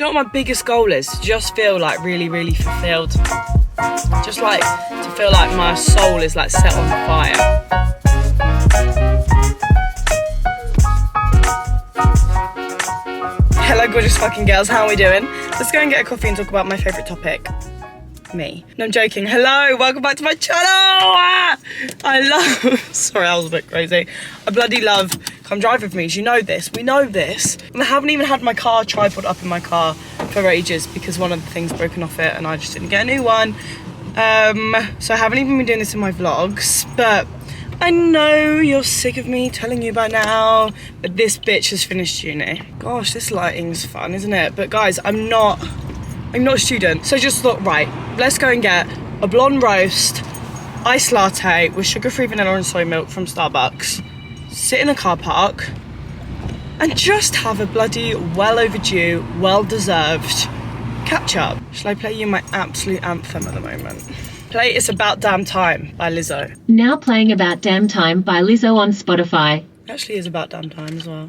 You know what my biggest goal is? To just feel like really, really fulfilled. Just like to feel like my soul is like set on fire. Hello gorgeous fucking girls, how are we doing? Let's go and get a coffee and talk about my favourite topic. Me. No, I'm joking. Hello, welcome back to my channel. I love, sorry, that was a bit crazy. I bloody love, come drive with me, you know this, we know this. And I haven't even had my car tripod up in my car for ages because one of the things broken off it and I just didn't get a new one. So I haven't even been doing this in my vlogs, but I know you're sick of me telling you by now, but this bitch has finished uni. Gosh, this lighting's fun, isn't it? But guys, I'm not a student, so I just thought, right, let's go and get a blonde roast, iced latte with sugar-free vanilla and soy milk from Starbucks, sit in a car park, and just have a bloody well-overdue, well-deserved catch-up. Shall I play you my absolute anthem at the moment? Play It's About Damn Time by Lizzo. Now playing About Damn Time by Lizzo on Spotify. It actually is about damn time as well.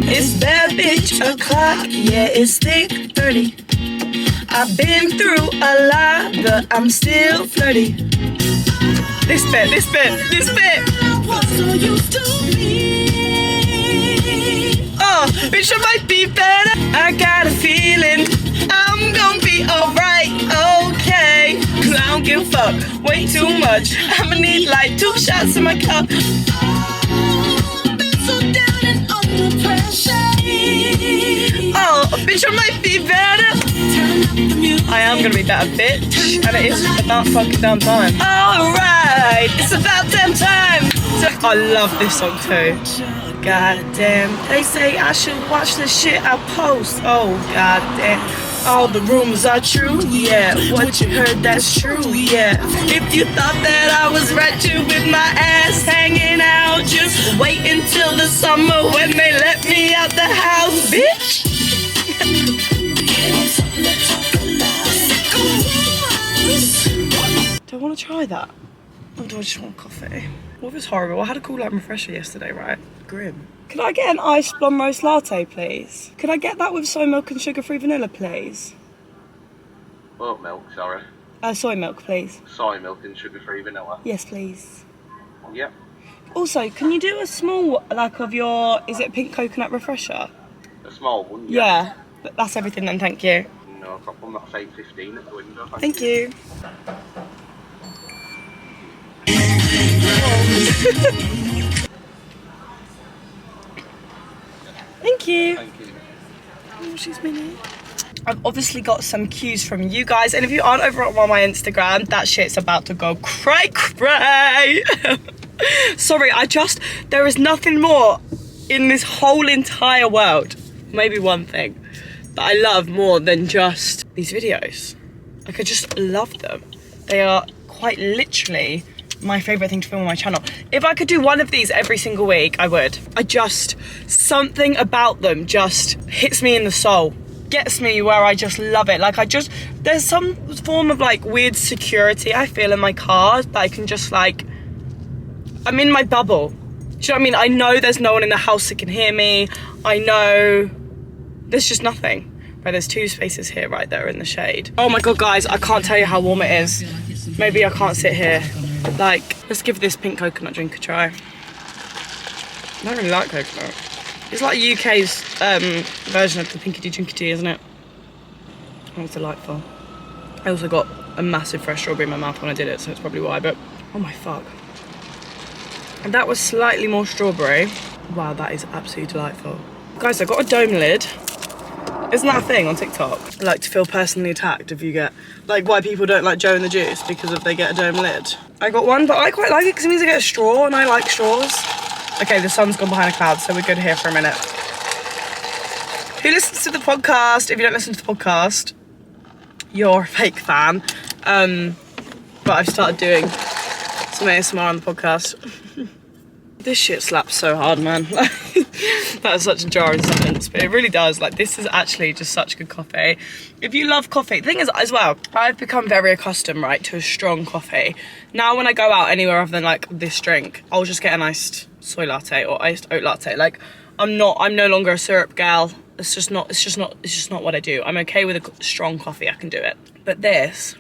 It's bad bitch o'clock, yeah, it's thick 30. I've been through a lot, but I'm still flirty. This bit. Oh, bitch, I might be better. I got a feeling I'm gonna be alright, okay. Cause I don't give a fuck, way too much. I'ma need like 2 shots in my cup. Oh, bitch, I might be better. I am gonna be better, bitch. And it is about fucking damn time. Alright, it's about damn time. I love this song too. Goddamn, they say I should watch the shit I post. Oh, goddamn. All the rumors are true, yeah. What you heard, that's true, yeah. If you thought that I was ratchet with my ass hanging out, just wait until the summer when they let me out the house, bitch. Do I want to try that? Or do I just want coffee? What was horrible? I had a cool lime refresher yesterday, right? Grim. Could I get an iced blonde roast latte, please? Could I get that with soy milk and sugar-free vanilla, please? Oat milk, sorry. Soy milk, please. Soy milk and sugar-free vanilla. Yes, please. Yep. Also, can you do a small, like, of your, is it pink coconut refresher? A small one? Yeah. That's everything then, thank you. No problem, that's 8.15 at the window. Thank you. Thank you. Thank you. Oh, she's mini. I've obviously got some cues from you guys, and if you aren't over on my Instagram, that shit's about to go cray. Sorry, there is nothing more in this whole entire world, maybe one thing, that I love more than just these videos. Like, I just love them. They are quite literally my favourite thing to film on my channel. If I could do one of these every single week, I would. Something about them just hits me in the soul, gets me where I just love it. Like, there's some form of like weird security I feel in my car that I can just like, I'm in my bubble. Do you know what I mean? I know there's no one in the house that can hear me. I know there's just nothing. Right, there's 2 spaces here right there in the shade. Oh my God, guys, I can't tell you how warm it is. Maybe I can't sit here. Like, let's give this pink coconut drink a try. I don't really like coconut. It's like UK's version of the pinkety drinkety, isn't it? Oh, it's delightful. I also got a massive fresh strawberry in my mouth when I did it, so that's probably why, but oh my fuck. And that was slightly more strawberry. Wow, that is absolutely delightful. Guys, I got a dome lid. Isn't that a thing on TikTok? I like to feel personally attacked if you get, like, why people don't like Joe and the Juice, because if they get a dome lid. I got one, but I quite like it because it means I get a straw, and I like straws. Okay, the sun's gone behind a cloud, so we're good here for a minute. Who listens to the podcast? If you don't listen to the podcast, you're a fake fan. But I've started doing some ASMR on the podcast. This shit slaps so hard, man. That is such a jarring sentence, but it really does. Like, this is actually just such good coffee. If you love coffee, the thing is, as well, I've become very accustomed, right, to a strong coffee. Now when I go out anywhere other than like this drink, I'll just get an iced soy latte or iced oat latte. Like, I'm no longer a syrup gal. It's just not what I do. I'm okay with a strong coffee, I can do it. But this,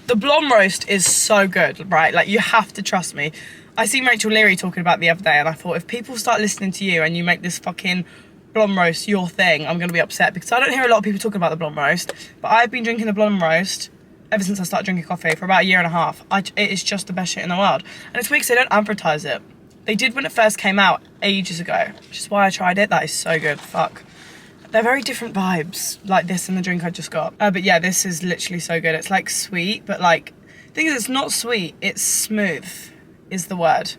the blonde roast is so good, right? Like, you have to trust me. I seen Rachel Leary talking about it the other day, and I thought, if people start listening to you and you make this fucking blonde roast your thing, I'm gonna be upset, because I don't hear a lot of people talking about the blonde roast, but I've been drinking the blonde roast ever since I started drinking coffee for about a year and a half. It is just the best shit in the world. And it's weird because they don't advertise it. They did when it first came out ages ago, which is why I tried it. That is so good, fuck. They're very different vibes, like this and the drink I just got. But yeah, this is literally so good. It's like sweet, but like, the thing is, it's not sweet, it's smooth is the word.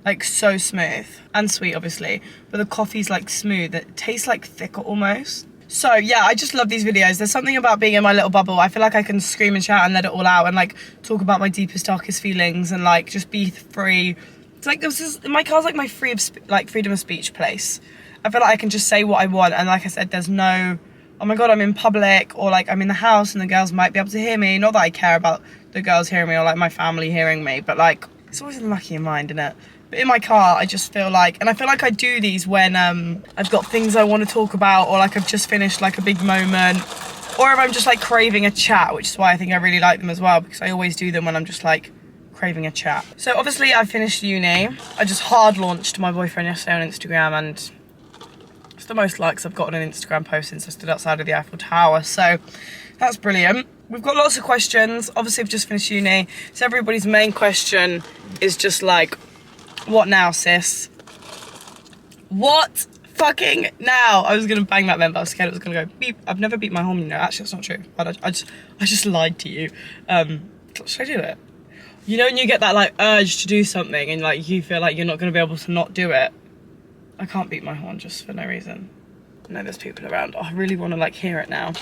Like, so smooth. And sweet, obviously. But the coffee's like smooth. It tastes like thicker almost. So yeah, I just love these videos. There's something about being in my little bubble. I feel like I can scream and shout and let it all out and like talk about my deepest, darkest feelings and like just be free. It's like, my car's like my freedom of speech place. I feel like I can just say what I want, and like I said, there's no, oh my god, I'm in public, or like I'm in the house and the girls might be able to hear me. Not that I care about the girls hearing me or like my family hearing me, but like, it's always in the back of your mind, isn't it? But in my car, I just feel like, and I feel like I do these when I've got things I want to talk about, or like I've just finished like a big moment, or if I'm just like craving a chat, which is why I think I really like them as well, because I always do them when I'm just like craving a chat. So obviously I finished uni. I just hard launched my boyfriend yesterday on Instagram, and it's the most likes I've gotten an Instagram post since I stood outside of the Eiffel Tower, so that's brilliant. We've got lots of questions. Obviously I've just finished uni, so everybody's main question is just like, what now, sis? What fucking now? I was gonna bang that then, but I was scared it was gonna go beep. I've never beat my home, you know. Actually, that's not true. I just lied to you. Should I do it? You know when you get that like urge to do something and like you feel like you're not gonna be able to not do it? I can't beat my horn just for no reason. I know there's people around. Oh, I really wanna like hear it now.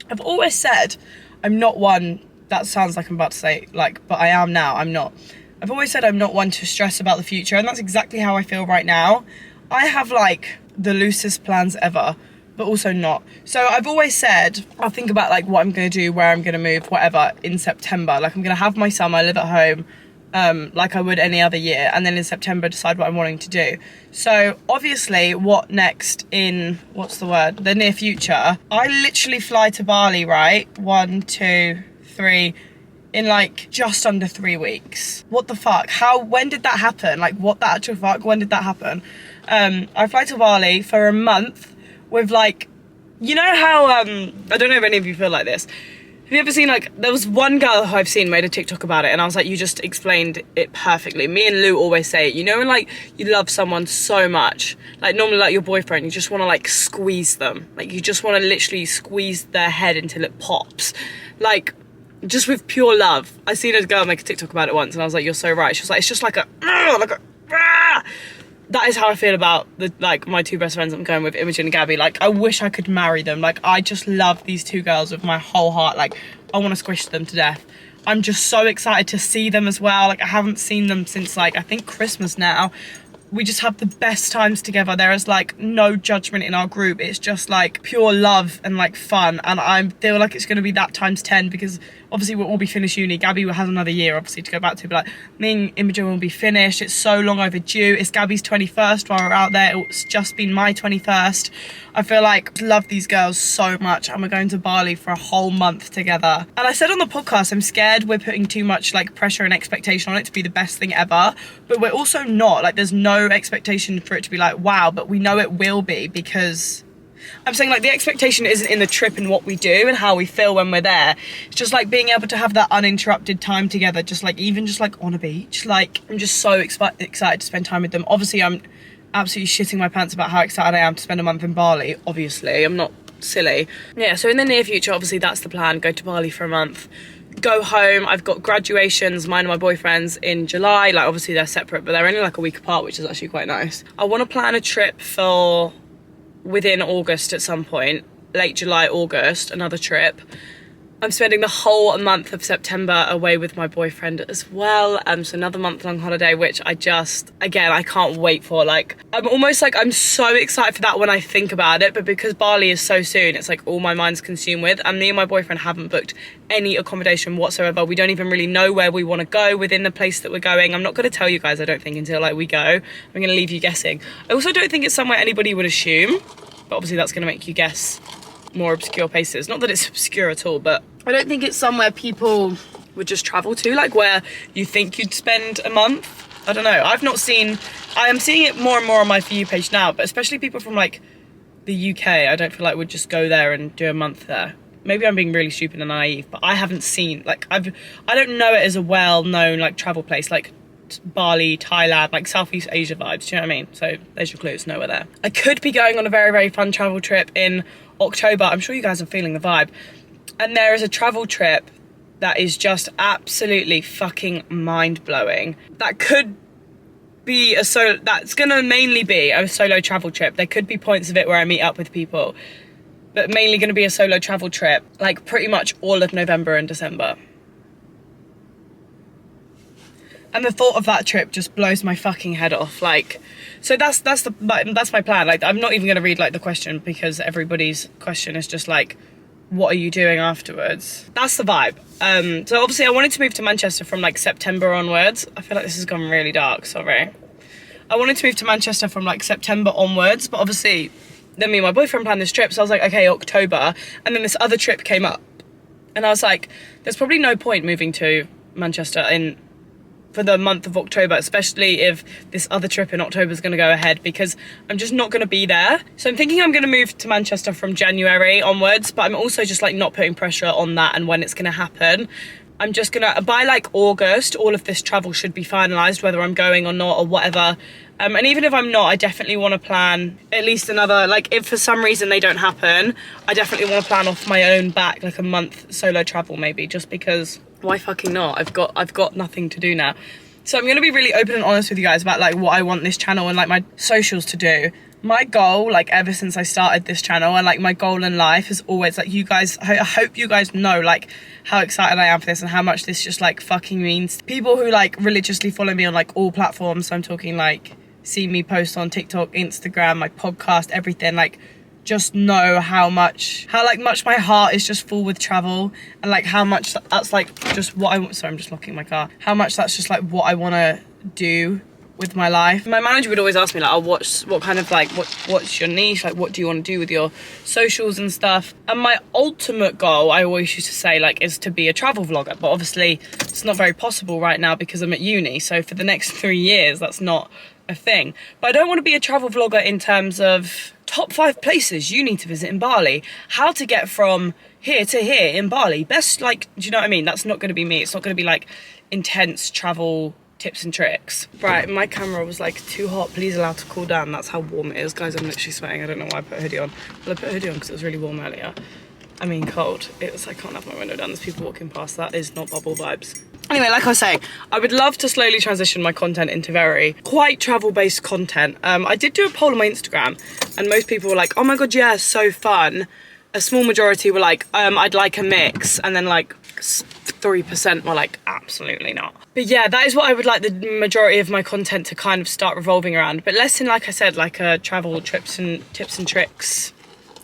I've always said I'm not one, that sounds like I'm about to say like, but I am now, I'm not. I've always said I'm not one to stress about the future, and that's exactly how I feel right now. I have like the loosest plans ever, but also not. So I've always said I'll think about like what I'm gonna do, where I'm gonna move, whatever, in September. Like, I'm gonna have my summer, live at home, like I would any other year, and then in September decide what I'm wanting to do. So obviously, what next in, what's the word, the near future, I literally fly to Bali, right? 1, 2, 3, in like just under 3 weeks. What the fuck? When did that happen? Like, what the actual fuck? When did that happen? I fly to Bali for a month with like, you know how, I don't know if any of you feel like this. Have you ever seen like, there was one girl who I've seen made a TikTok about it, and I was like, you just explained it perfectly. Me and Lou always say it, you know, when like you love someone so much, like normally like your boyfriend, you just want to like squeeze them. Like, you just want to literally squeeze their head until it pops. Like, just with pure love. I seen a girl make a TikTok about it once, and I was like, you're so right. She was like, it's just like a, that is how I feel about the like my two best friends I'm going with, Imogen and Gabby. Like, I wish I could marry them. Like, I just love these two girls with my whole heart. Like, I want to squish them to death. I'm just so excited to see them as well. Like, I haven't seen them since like, I think Christmas now. We just have the best times together. There is like no judgment in our group. It's just like pure love and like fun. And I feel like it's going to be that times 10, because obviously we'll all be finished uni. Gabby has another year obviously to go back to, but like me and Imogen will be finished. It's so long overdue. It's Gabby's 21st while we're out there. It's just been my 21st. I feel like I love these girls so much, and we're going to Bali for a whole month together. And I said on the podcast, I'm scared we're putting too much like pressure and expectation on it to be the best thing ever, but we're also not. Like, there's no expectation for it to be like wow, but we know it will be, because I'm saying like the expectation isn't in the trip and what we do and how we feel when we're there. It's just like being able to have that uninterrupted time together, just like even just like on a beach. Like, I'm just so excited to spend time with them. Obviously I'm absolutely shitting my pants about how excited I am to spend a month in Bali. Obviously I'm not silly. Yeah, so in the near future, obviously that's the plan. Go to Bali for a month, go home. I've got graduations, mine and my boyfriend's in July. Like, obviously they're separate, but they're only like a week apart, which is actually quite nice. I want to plan a trip for within August at some point, late July, August, another trip. I'm spending the whole month of September away with my boyfriend as well. So another month-long holiday, which I can't wait for. Like, I'm so excited for that when I think about it, but because Bali is so soon, it's like all my mind's consumed with, and me and my boyfriend haven't booked any accommodation whatsoever. We don't even really know where we want to go within the place that we're going. I'm not going to tell you guys, I don't think, until like we go. I'm going to leave you guessing. I also don't think it's somewhere anybody would assume, but obviously that's going to make you guess more obscure places. Not that it's obscure at all, but I don't think it's somewhere people would just travel to, like where you think you'd spend a month. I don't know. I am seeing it more and more on my For You page now, but especially people from like the UK, I don't feel like would just go there and do a month there. Maybe I'm being really stupid and naive, but I haven't seen, like, I don't know it as a well-known like travel place, like Bali, Thailand, like Southeast Asia vibes, do you know what I mean? So there's your clues, nowhere there. I could be going on a very, very fun travel trip in October. I'm sure you guys are feeling the vibe. And there is a travel trip that is just absolutely fucking mind-blowing. That could be that's gonna mainly be a solo travel trip. There could be points of it where I meet up with people, but mainly gonna be a solo travel trip, like pretty much all of November and December. And the thought of that trip just blows my fucking head off. Like, so that's my plan. Like, I'm not even gonna read like the question, because everybody's question is just like, what are you doing afterwards? That's the vibe. So obviously I wanted to move to Manchester from like September onwards. I feel like this has gone really dark, sorry. I wanted to move to Manchester from like September onwards, but obviously then me and my boyfriend planned this trip, so I was like, okay, October. And then this other trip came up, and I was like, there's probably no point moving to Manchester for the month of October, especially if this other trip in October is going to go ahead, because I'm just not going to be there. So I'm thinking I'm going to move to Manchester from January onwards, but I'm also just like not putting pressure on that and when it's going to happen. I'm just gonna, by like August, all of this travel should be finalised, whether I'm going or not or whatever. And even if I'm not, I definitely want to plan at least another, like if for some reason they don't happen, I definitely want to plan off my own back, like a month solo travel maybe, just because why fucking not? I've got nothing to do now. So I'm going to be really open and honest with you guys about like what I want this channel and like my socials to do. My goal, like ever since I started this channel, and like my goal in life is always like, you guys, I hope you guys know like how excited I am for this and how much this just like fucking means. People who like religiously follow me on like all platforms, so I'm talking like see me post on TikTok, Instagram, my podcast, everything, like just know how much my heart is just full with travel, and like how much that's like just what sorry, I'm just locking my car. How much that's just like what I want to do with my life. My manager would always ask me like, oh, what kind of like, what's your niche? Like, what do you want to do with your socials and stuff? And my ultimate goal, I always used to say like, is to be a travel vlogger. But obviously it's not very possible right now because I'm at uni. So for the next 3 years, that's not a thing. But I don't want to be a travel vlogger in terms of top 5 places you need to visit in Bali, how to get from here to here in Bali, best, like, do you know what I mean? That's not going to be me. It's not going to be like intense travel tips and tricks. Right, my camera was like too hot. Please allow to cool down. That's how warm it is, guys. I'm literally sweating. I don't know why I put a hoodie on. Well, I put a hoodie on because it was really warm earlier. I mean cold. It was, I can't have my window down. There's people walking past. That is not bubble vibes. Anyway, like I was saying, I would love to slowly transition my content into very quite travel-based content. I did do a poll on my Instagram, and most people were like, oh my god, yeah, so fun. A small majority were like, I'd like a mix, and then like 3% were like, absolutely not. But yeah, that is what I would like the majority of my content to kind of start revolving around, but less in, like I said, like a travel trips and tips and tricks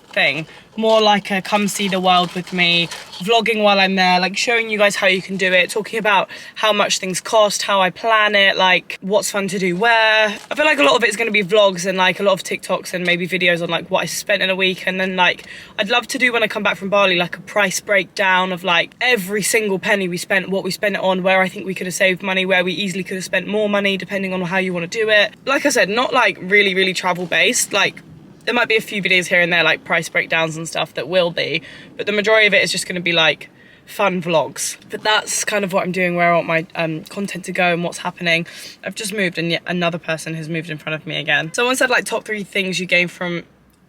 thing. More like a come see the world with me, vlogging while I'm there, like showing you guys how you can do it, talking about how much things cost, how I plan it, like what's fun to do where. I feel like a lot of it's going to be vlogs and like a lot of TikToks and maybe videos on like what I spent in a week, and then like I'd love to do when I come back from Bali like a price breakdown of like every single penny we spent, what we spent it on, where I think we could have saved money, where we easily could have spent more money depending on how you want to do it. Like I said, not like really travel based, like there might be a few videos here and there like price breakdowns and stuff that will be, but the majority of it is just going to be like fun vlogs. But that's kind of what I'm doing, where I want my content to go and what's happening. I've just moved and yet another person has moved in front of me again. Someone said like top 3 things you gain from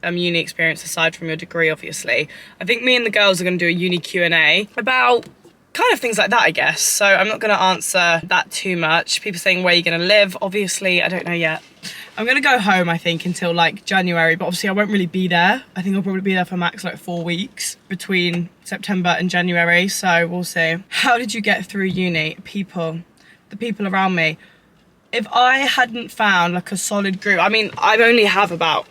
uni experience aside from your degree, obviously. I think me and the girls are going to do a uni Q&A about kind of things like that, I guess. So I'm not going to answer that too much. People saying, where are you going to live? Obviously, I don't know yet. I'm going to go home, I think, until like January, but obviously I won't really be there. I think I'll probably be there for max like 4 weeks between September and January, so we'll see. How did you get through uni? People, the people around me. If I hadn't found like a solid group, I mean, I only have about,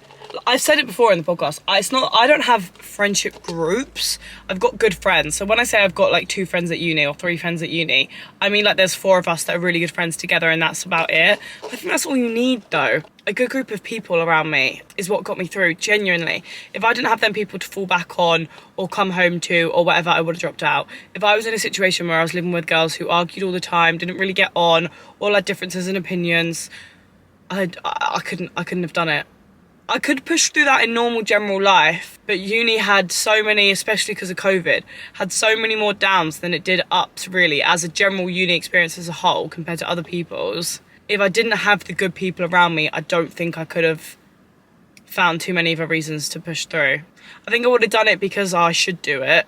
I've said it before in the podcast, I don't have friendship groups. I've got good friends. So when I say I've got like 2 friends at uni or 3 friends at uni, I mean like there's 4 of us that are really good friends together, and that's about it. I think that's all you need though. A good group of people around me is what got me through, genuinely. If I didn't have them people to fall back on or come home to or whatever, I would have dropped out. If I was in a situation where I was living with girls who argued all the time, didn't really get on, all had differences in opinions, I couldn't have done it. I could push through that in normal general life, but uni had so many, especially because of COVID, had so many more downs than it did ups, really, as a general uni experience as a whole compared to other people's. If I didn't have the good people around me, I don't think I could have found too many other reasons to push through. I think I would have done it because I should do it,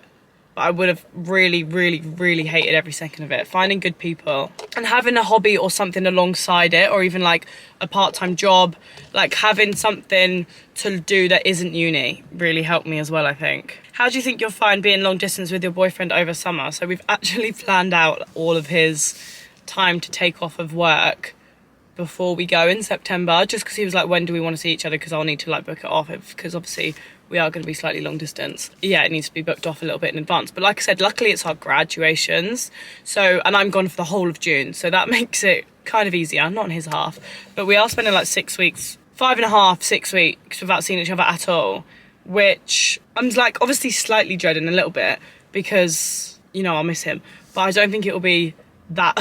but I would have really, really, really hated every second of it. Finding good people and having a hobby or something alongside it, or even like a part-time job, like having something to do that isn't uni really helped me as well, I think. How do you think you'll find being long distance with your boyfriend over summer? So we've actually planned out all of his time to take off of work before we go in September, just because he was like, when do we want to see each other, because I'll need to like book it off, because obviously we are going to be slightly long distance. Yeah, it needs to be booked off a little bit in advance. But like I said, luckily it's our graduations. So, and I'm gone for the whole of June. So that makes it kind of easier, not on his half. But we are spending like 6 weeks, 5.5, 6 weeks without seeing each other at all, which I'm like obviously slightly dreading a little bit because, you know, I'll miss him. But I don't think it will be that...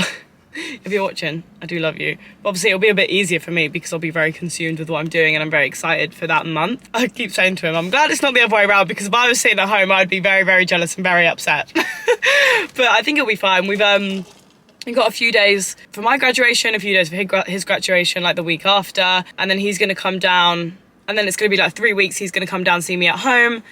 If you're watching, I do love you. But obviously it'll be a bit easier for me because I'll be very consumed with what I'm doing, and I'm very excited for that month. I keep saying to him, I'm glad it's not the other way around, because if I was sitting at home, I'd be very, very jealous and very upset. But I think it'll be fine. We've got a few days for my graduation, a few days for his graduation, like the week after, and then he's going to come down, and then it's going to be like 3 weeks. He's going to come down, see me at home.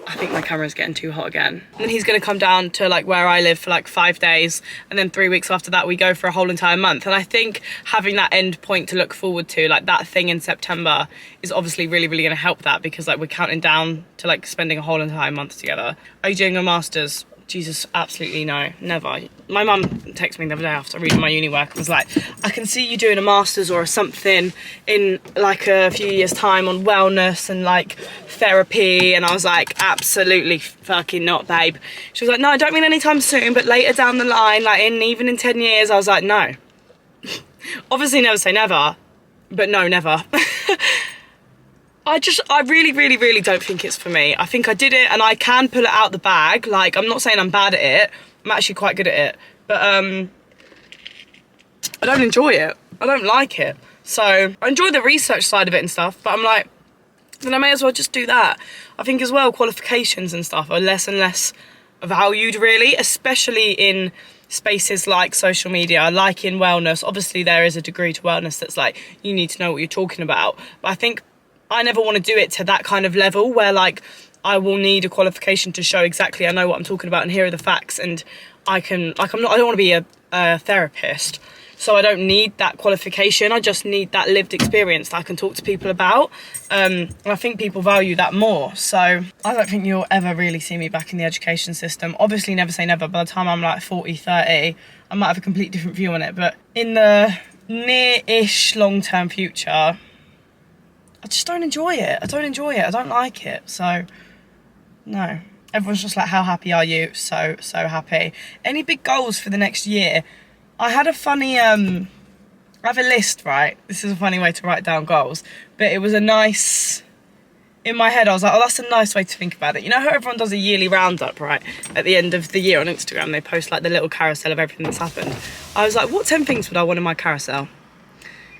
I think my camera's getting too hot again. And then he's going to come down to like where I live for like 5 days, and then 3 weeks after that we go for a whole entire month. And I think having that end point to look forward to, like that thing in September, is obviously really, really going to help that, because like we're counting down to like spending a whole entire month together. Are you doing a master's? Jesus, absolutely no, never. My mum texted me the other day after reading my uni work and was like, I can see you doing a master's or something in like a few years time on wellness and like therapy. And I was like, absolutely fucking not, babe. She was like, no, I don't mean anytime soon, but later down the line, like even in 10 years. I was like, no. Obviously never say never, but no, never. I really, really, really don't think it's for me. I think I did it and I can pull it out the bag. Like, I'm not saying I'm bad at it. I'm actually quite good at it. But I don't enjoy it. I don't like it. So I enjoy the research side of it and stuff, but I'm like, then I may as well just do that. I think as well, qualifications and stuff are less and less valued, really, especially in spaces like social media, like in wellness. Obviously there is a degree to wellness that's like, you need to know what you're talking about. But I think I never want to do it to that kind of level where like I will need a qualification to show exactly I know what I'm talking about and here are the facts, and I can like I don't want to be a therapist, so I don't need that qualification. I just need that lived experience that I can talk to people about, and I think people value that more. So I don't think you'll ever really see me back in the education system. Obviously never say never. By the time I'm like 40, 30, I might have a completely different view on it, but in the near-ish long-term future, I just don't enjoy it. I don't like it. So, no. Everyone's just like, how happy are you? So happy. Any big goals for the next year? I had a funny, I have a list, right? This is a funny way to write down goals. But it was a nice, in my head, I was like, oh, that's a nice way to think about it. You know how everyone does a yearly roundup, right? At the end of the year on Instagram, they post like the little carousel of everything that's happened. I was like, what 10 things would I want in my carousel?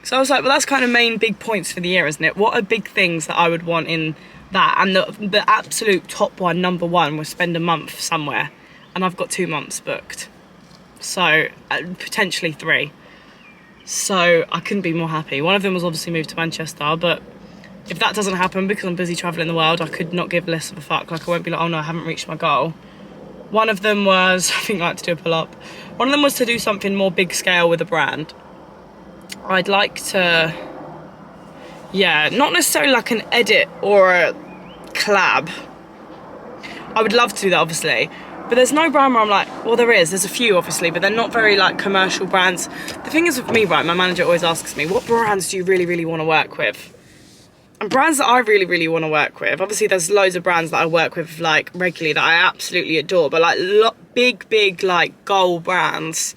So I was like, well, that's kind of main big points for the year, isn't it? What are big things that I would want in that? And the absolute top one, number one, was spend a month somewhere. And I've got 2 months booked. So potentially 3. So I couldn't be more happy. One of them was obviously moved to Manchester, but if that doesn't happen because I'm busy travelling the world, I could not give less of a fuck. Like I won't be like, oh no, I haven't reached my goal. One of them was, I think I like to do a pull-up. One of them was to do something more big scale with a brand. I'd like to, yeah, not necessarily like an edit or a collab. I would love to do that, obviously. But there's no brand where I'm like, well, there's a few, obviously, but they're not very like commercial brands. The thing is with me, right, my manager always asks me, what brands do you really, really want to work with? And brands that I really, really want to work with, obviously there's loads of brands that I work with like regularly that I absolutely adore, but like big like goal brands,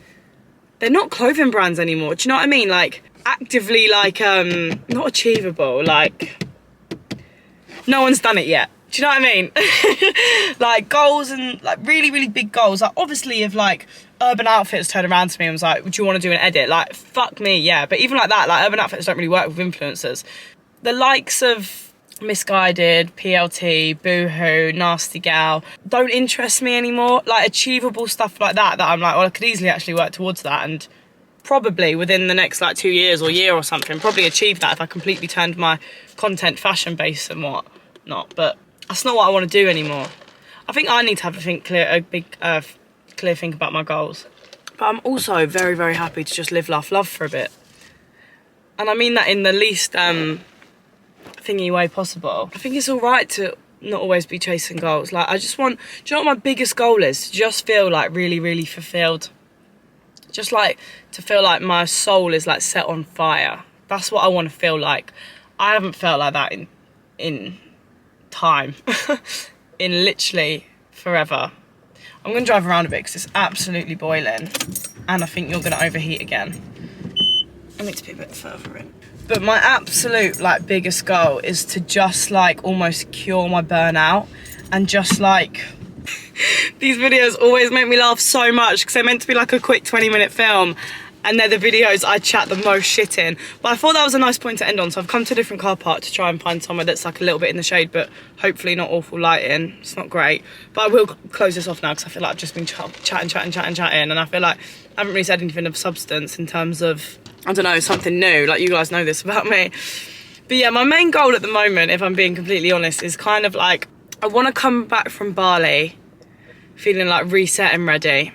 they're not clothing brands anymore. Do you know what I mean? Like actively like, not achievable, like no one's done it yet. Do you know what I mean? Like goals and like really, really big goals. Like obviously if like Urban Outfitters turned around to me and was like, would you want to do an edit? Like fuck me, yeah. But even like that, like Urban Outfitters don't really work with influencers. The likes of Misguided, PLT, Boohoo, Nasty Gal don't interest me anymore. Like achievable stuff like that I'm like, well, I could easily actually work towards that and probably within the next like 2 years or year or something, probably achieve that if I completely turned my content fashion based and whatnot. But that's not what I want to do anymore. I think I need to have a big clear think about my goals. But I'm also very, very happy to just live, laugh, love for a bit. And I mean that in the least thingy way possible. I think it's all right to not always be chasing goals. Like I just want, do you know what my biggest goal is? To just feel like really, really fulfilled. Just like to feel like my soul is like set on fire. That's what I want to feel like. I haven't felt like that in time. In literally forever. I'm going to drive around a bit because it's absolutely boiling. And I think you're going to overheat again. I need to be a bit further in. But my absolute like biggest goal is to just like almost cure my burnout and just like these videos always make me laugh so much because they're meant to be like a quick 20-minute film and they're the videos I chat the most shit in. But I thought that was a nice point to end on, so I've come to a different car park to try and find somewhere that's like a little bit in the shade but hopefully not awful lighting. It's not great, but I will close this off now because I feel like I've just been chatting and I feel like I haven't really said anything of substance in terms of, I don't know, something new. Like you guys know this about me. But yeah, my main goal at the moment, if I'm being completely honest, is kind of like I want to come back from Bali feeling like reset and ready.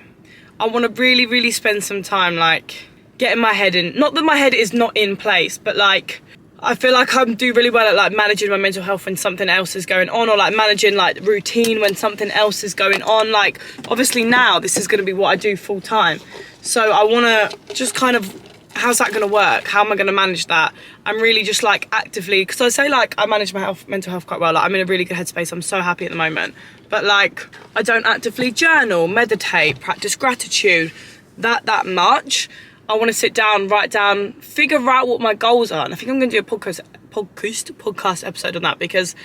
I want to really, really spend some time like getting my head in, not that my head is not in place, but like I feel like I do really well at like managing my mental health when something else is going on, or like managing like routine when something else is going on. Like obviously now this is going to be what I do full time. So I want to just kind of, how's that going to work? How am I going to manage that? I'm really just like actively, because I say like I manage my mental health quite well. Like I'm in a really good headspace. I'm so happy at the moment. But like I don't actively journal, meditate, practice gratitude that much. I want to sit down, write down, figure out what my goals are. And I think I'm going to do a podcast episode on that, because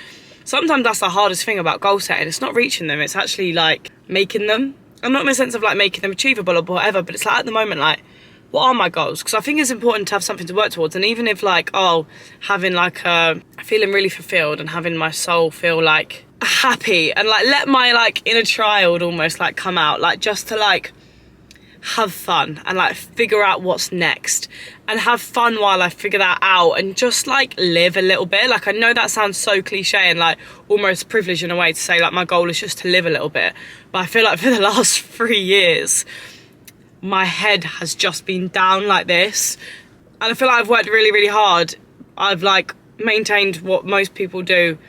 sometimes that's the hardest thing about goal setting. It's not reaching them. It's actually like making them. I'm not in the sense of like making them achievable or whatever, but it's like at the moment, like, what are my goals? Because I think it's important to have something to work towards. And even if like, having like feeling really fulfilled and having my soul feel like happy and like let my like inner child almost like come out, like just to like have fun and like figure out what's next and have fun while I figure that out and just like live a little bit. Like I know that sounds so cliche and like almost privileged in a way to say like my goal is just to live a little bit, but I feel like for the last 3 years my head has just been down like this, and I feel like I've worked really, really hard. I've like maintained what most people do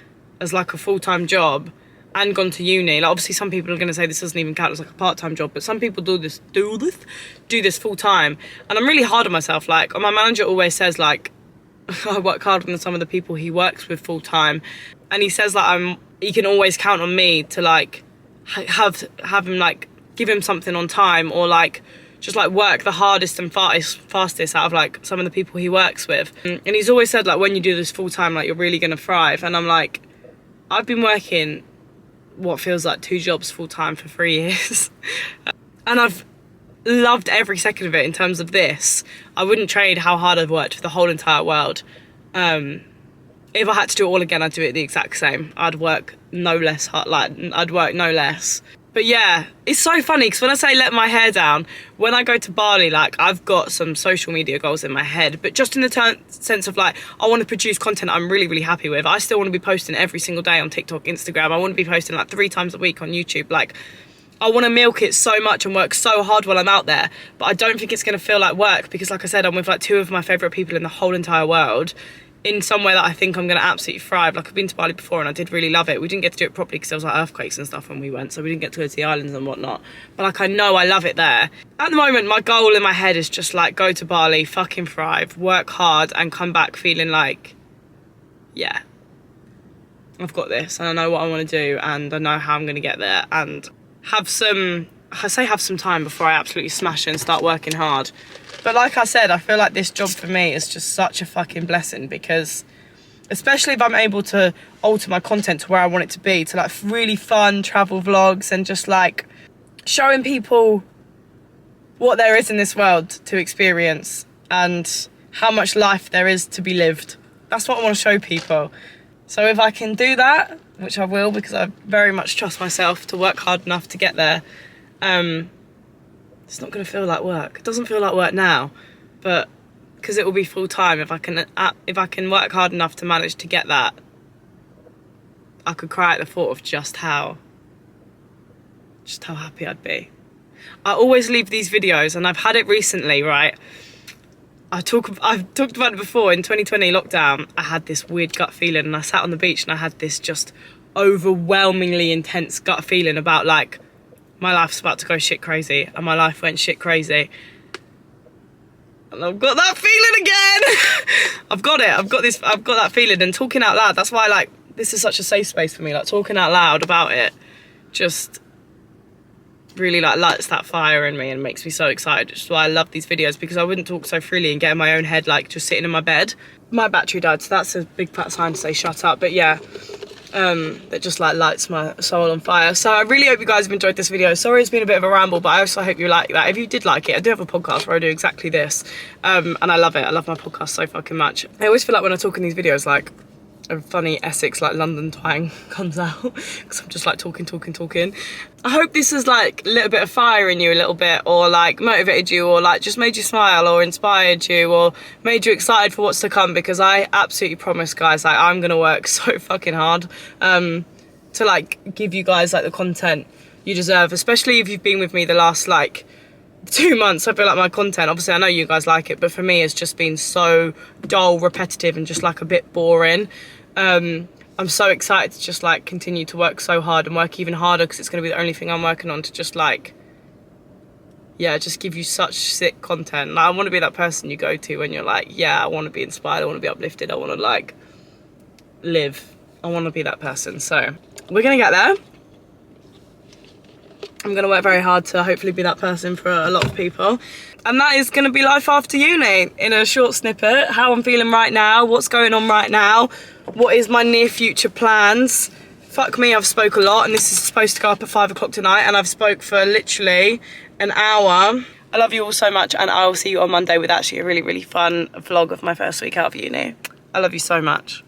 as like a full-time job and gone to uni. Like obviously some people are going to say this doesn't even count as like a part-time job, but some people do this full-time, and I'm really hard on myself. Like my manager always says like I work harder than some of the people he works with full-time, and he says like he can always count on me to like have him like give him something on time, or like just like work the hardest and fastest out of like some of the people he works with. And he's always said like when you do this full time, like you're really gonna thrive. And I'm like, I've been working what feels like 2 jobs full time for 3 years and I've loved every second of it. In terms of this, I wouldn't trade how hard I've worked for the whole entire world. If I had to do it all again, I'd do it the exact same. I'd work no less hard, like I'd work no less. But yeah, it's so funny because when I say let my hair down, when I go to Bali, like I've got some social media goals in my head, but just in the sense of like, I want to produce content I'm really, really happy with. I still want to be posting every single day on TikTok, Instagram. I want to be posting like 3 times a week on YouTube. Like I want to milk it so much and work so hard while I'm out there, but I don't think it's going to feel like work because, like I said, I'm with like 2 of my favourite people in the whole entire world in somewhere that I think I'm going to absolutely thrive. Like, I've been to Bali before and I did really love it. We didn't get to do it properly because there was like earthquakes and stuff when we went, so we didn't get to go to the islands and whatnot. But like, I know I love it there. At the moment, my goal in my head is just like go to Bali, fucking thrive, work hard and come back feeling like, yeah, I've got this and I know what I want to do and I know how I'm going to get there, and have some time before I absolutely smash it and start working hard. But like I said, I feel like this job for me is just such a fucking blessing because, especially if I'm able to alter my content to where I want it to be, to like really fun travel vlogs and just like showing people what there is in this world to experience and how much life there is to be lived. That's what I want to show people. So if I can do that, which I will because I very much trust myself to work hard enough to get there, it's not going to feel like work. It doesn't feel like work now, but because it will be full time. If I can work hard enough to manage to get that, I could cry at the thought of just how happy I'd be. I always leave these videos, and I've had it recently, right? I've talked about it before. In 2020 lockdown, I had this weird gut feeling, and I sat on the beach and I had this just overwhelmingly intense gut feeling about like my life's about to go shit crazy, and my life went shit crazy. And I've got that feeling again. I've got that feeling, and talking out loud, that's why like this is such a safe space for me. Like, talking out loud about it just really like lights that fire in me and makes me so excited. Which is why I love these videos, because I wouldn't talk so freely and get in my own head like just sitting in my bed. My battery died, so that's a big fat sign to say shut up. But yeah, that just like lights my soul on fire. So I really hope you guys have enjoyed this video. Sorry it's been a bit of a ramble, but I also hope you like that. If you did like it, I do have a podcast where I do exactly this, and I love it. I love my podcast so fucking much. I always feel like when I talk in these videos, like a funny Essex like London twang comes out because I'm just like talking. I hope this has like lit a bit of fire in you a little bit, or like motivated you, or like just made you smile, or inspired you, or made you excited for what's to come, because I absolutely promise, guys, like I'm gonna work so fucking hard to like give you guys like the content you deserve, especially if you've been with me the last like 2 months. I feel like my content, obviously I know you guys like it, but for me it's just been so dull, repetitive and just like a bit boring. I'm so excited to just like continue to work so hard and work even harder, because it's going to be the only thing I'm working on, to just like, yeah, just give you such sick content. Like, I want to be that person you go to when you're like, yeah, I want to be inspired, I want to be uplifted, I want to like live. I want to be that person. So we're going to get there. I'm going to work very hard to hopefully be that person for a lot of people. And that is going to be life after uni in a short snippet. How I'm feeling right now, what's going on right now, what is my near future plans. Fuck me, I've spoke a lot, and this is supposed to go up at 5 o'clock tonight, and I've spoke for literally an hour. I love you all so much, and I will see you on Monday with actually a really, really fun vlog of my first week out of uni. I love you so much.